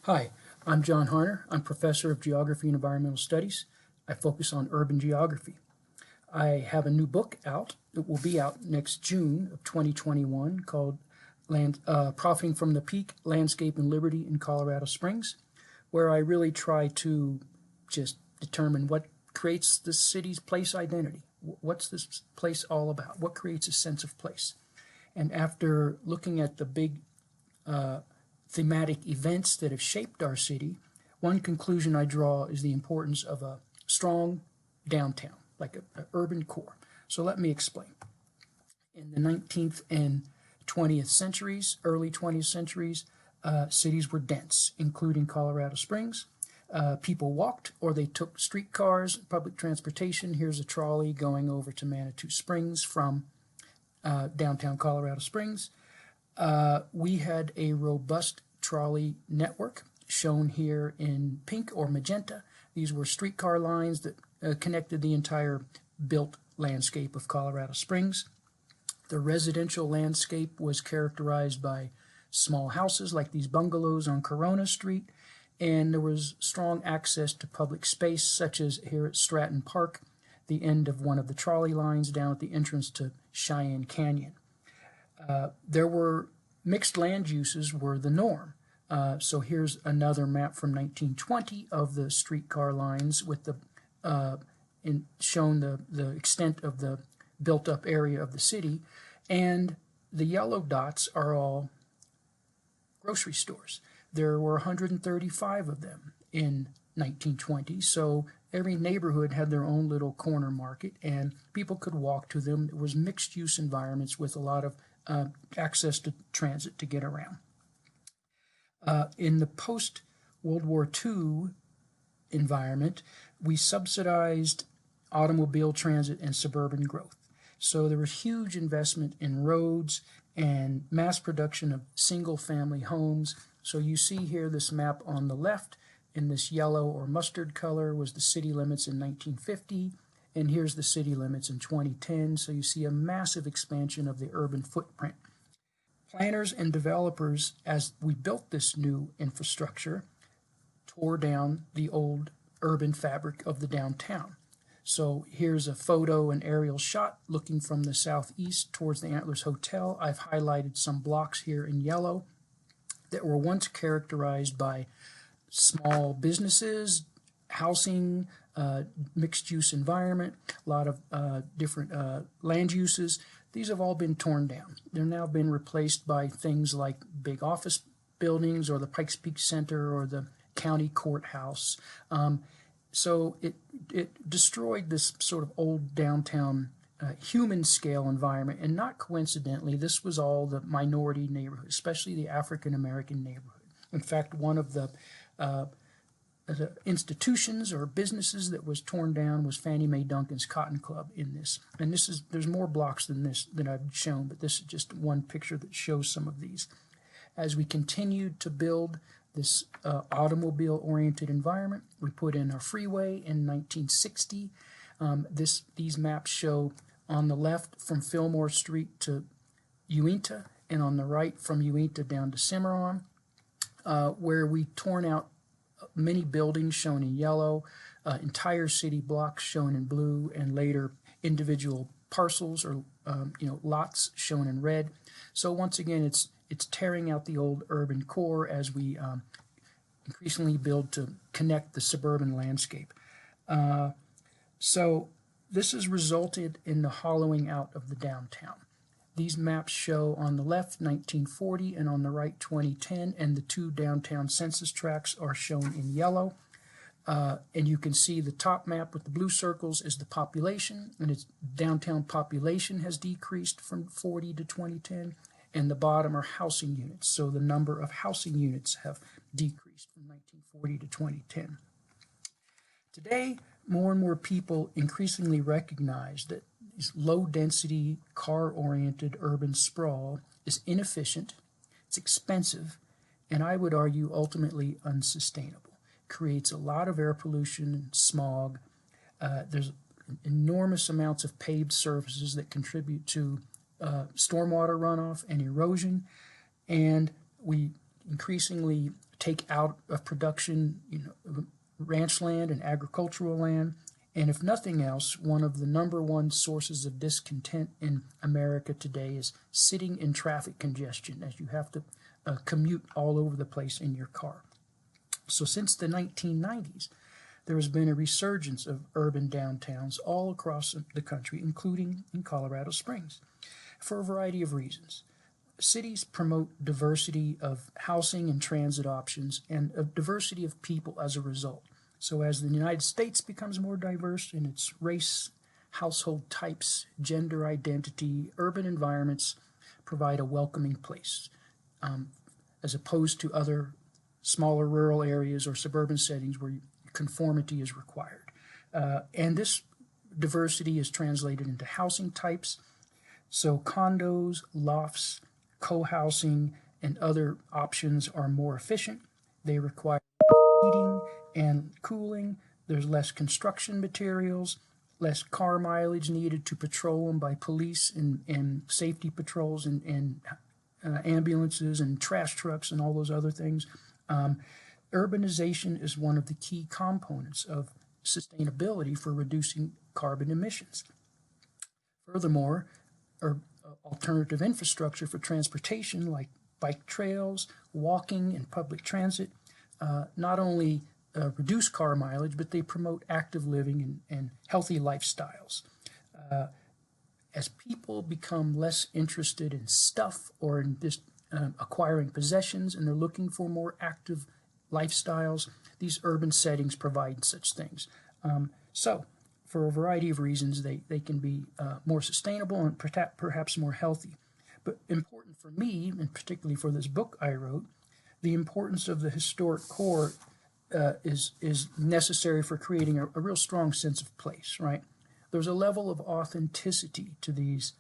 Hi, I'm John Harner. I'm professor of geography and environmental studies. I focus on urban geography. I have a new book out. It will be out next June of 2021 called Profiting from the Peak, Landscape and Liberty in Colorado Springs, where I really try to just determine what creates the city's place identity. What's this place all about? What creates a sense of place? And after looking at the big thematic events that have shaped our city, one conclusion I draw is the importance of a strong downtown, like an urban core. So let me explain. In the 19th and 20th centuries, early 20th centuries, cities were dense, including Colorado Springs. People walked or they took streetcars, public transportation. Here's a trolley going over to Manitou Springs from downtown Colorado Springs. We had a robust trolley network shown here in pink or magenta. These were streetcar lines that connected the entire built landscape of Colorado Springs. The residential landscape was characterized by small houses like these bungalows on Corona Street, and there was strong access to public space, such as here at Stratton Park, the end of one of the trolley lines down at the entrance to Cheyenne Canyon. There were mixed land uses were the norm. So here's another map from 1920 of the streetcar lines with the shown the extent of the built-up area of the city, and the yellow dots are all grocery stores. There were 135 of them in 1920, so every neighborhood had their own little corner market, and people could walk to them. It was mixed-use environments with a lot of access to transit to get around. In the post-World War II environment, we subsidized automobile transit and suburban growth. So there was huge investment in roads and mass production of single-family homes. So you see here this map on the left in this yellow or mustard color was the city limits in 1950, and here's the city limits in 2010. So you see a massive expansion of the urban footprint. Planners and developers, as we built this new infrastructure, tore down the old urban fabric of the downtown. So here's a photo, an aerial shot looking from the southeast towards the Antlers Hotel. I've highlighted some blocks here in yellow that were once characterized by small businesses, housing, mixed-use environment, a lot of different land uses. These have all been torn down. They're now been replaced by things like big office buildings or the Pikes Peak Center or the county courthouse. So it destroyed this sort of old downtown human scale environment, and not coincidentally, this was all the minority neighborhood, especially the African American neighborhood. In fact, one of the institutions or businesses that was torn down was Fannie Mae Duncan's Cotton Club in this. And there's more blocks than this that I've shown, but this is just one picture that shows some of these. As we continued to build this automobile-oriented environment, we put in our freeway in 1960. These maps show on the left from Fillmore Street to Uinta, and on the right from Uinta down to Cimarron, where we torn out many buildings shown in yellow, entire city blocks shown in blue, and later individual parcels or lots shown in red. So once again, it's tearing out the old urban core as we increasingly build to connect the suburban landscape. So this has resulted in the hollowing out of the downtown. These maps show on the left 1940 and on the right 2010, and the two downtown census tracts are shown in yellow. And you can see the top map with the blue circles is the population, and its downtown population has decreased from 40 to 2010, and the bottom are housing units. So the number of housing units have decreased from 1940 to 2010. Today, more and more people increasingly recognize that this low-density, car-oriented urban sprawl is inefficient, it's expensive, and I would argue ultimately unsustainable. It creates a lot of air pollution and smog. There's enormous amounts of paved surfaces that contribute to stormwater runoff and erosion, and we increasingly take out of production, ranch land and agricultural land. And if nothing else, one of the #1 sources of discontent in America today is sitting in traffic congestion, as you have to commute all over the place in your car. So since the 1990s, there has been a resurgence of urban downtowns all across the country, including in Colorado Springs, for a variety of reasons. Cities promote diversity of housing and transit options and a diversity of people as a result. So as the United States becomes more diverse in its race, household types, gender identity, urban environments provide a welcoming place, as opposed to other smaller rural areas or suburban settings where conformity is required. And this diversity is translated into housing types. So condos, lofts, co-housing, and other options are more efficient. They require heating and cooling. There's less construction materials, less car mileage needed to patrol them by police and safety patrols and ambulances and trash trucks and all those other things. Urbanization is one of the key components of sustainability for reducing carbon emissions. Furthermore, alternative infrastructure for transportation like bike trails, walking, and public transit not only reduce car mileage, but they promote active living and healthy lifestyles. As people become less interested in stuff or in just acquiring possessions, and they're looking for more active lifestyles, these urban settings provide such things. So for a variety of reasons, they can be more sustainable and perhaps more healthy. But important for me, and particularly for this book I wrote, the importance of the historic core is necessary for creating a real strong sense of place, right? There's a level of authenticity to these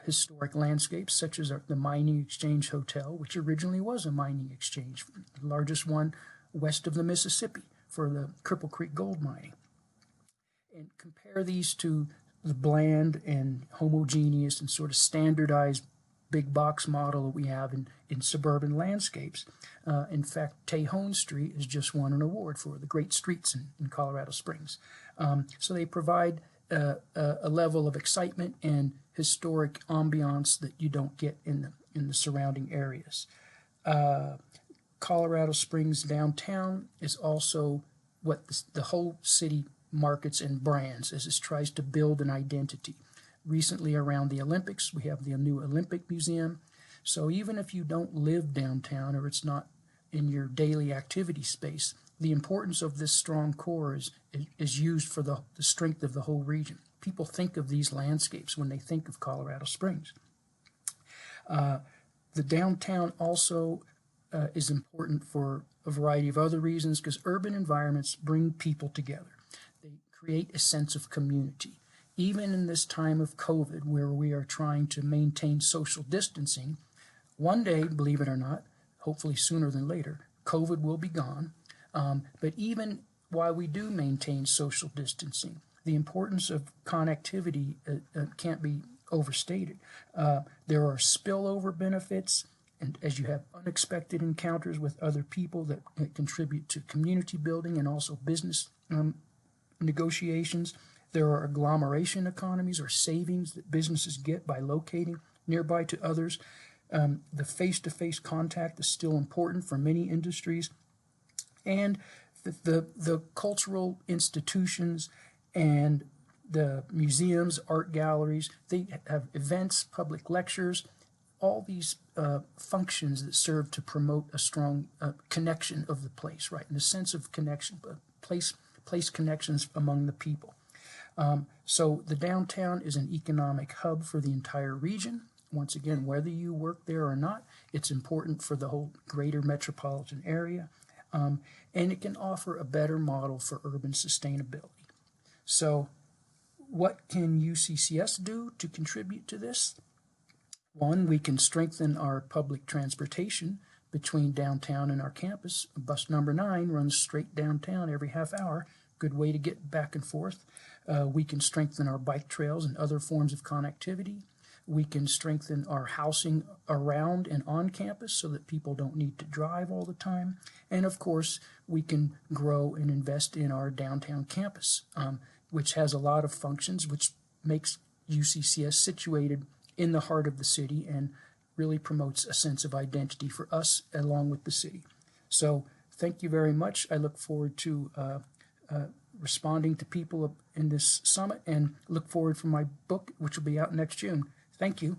historic landscapes, such as the Mining Exchange Hotel, which originally was a mining exchange, the largest one west of the Mississippi for the Cripple Creek gold mining. And compare these to the bland and homogeneous and sort of standardized big box model that we have in suburban landscapes. In fact, Tejon Street has just won an award for the great streets in Colorado Springs. So they provide a level of excitement and historic ambiance that you don't get in the surrounding areas. Colorado Springs downtown is also what the whole city markets and brands as it tries to build an identity. Recently around the Olympics, we have the new Olympic Museum. So even if you don't live downtown or it's not in your daily activity space, the importance of this strong core is used for the strength of the whole region. People think of these landscapes when they think of Colorado Springs. The downtown also is important for a variety of other reasons because urban environments bring people together. They create a sense of community. Even in this time of COVID, where we are trying to maintain social distancing, one day, believe it or not, hopefully sooner than later, COVID will be gone. But even while we do maintain social distancing, the importance of connectivity can't be overstated. There are spillover benefits, and as you have unexpected encounters with other people that contribute to community building and also business negotiations. There are agglomeration economies or savings that businesses get by locating nearby to others. The face-to-face contact is still important for many industries. And the cultural institutions and the museums, art galleries, they have events, public lectures, all these functions that serve to promote a strong connection of the place, right? And a sense of connection, place connections among the people. So the downtown is an economic hub for the entire region. Once again, whether you work there or not, it's important for the whole greater metropolitan area. And it can offer a better model for urban sustainability. So what can UCCS do to contribute to this? One, we can strengthen our public transportation between downtown and our campus. Bus number 9 runs straight downtown every half hour. Good way to get back and forth. We can strengthen our bike trails and other forms of connectivity. We can strengthen our housing around and on campus so that people don't need to drive all the time. And of course, we can grow and invest in our downtown campus, which has a lot of functions, which makes UCCS situated in the heart of the city and really promotes a sense of identity for us along with the city. So thank you very much. I look forward to responding to people in this summit and look forward for my book, which will be out next June. Thank you.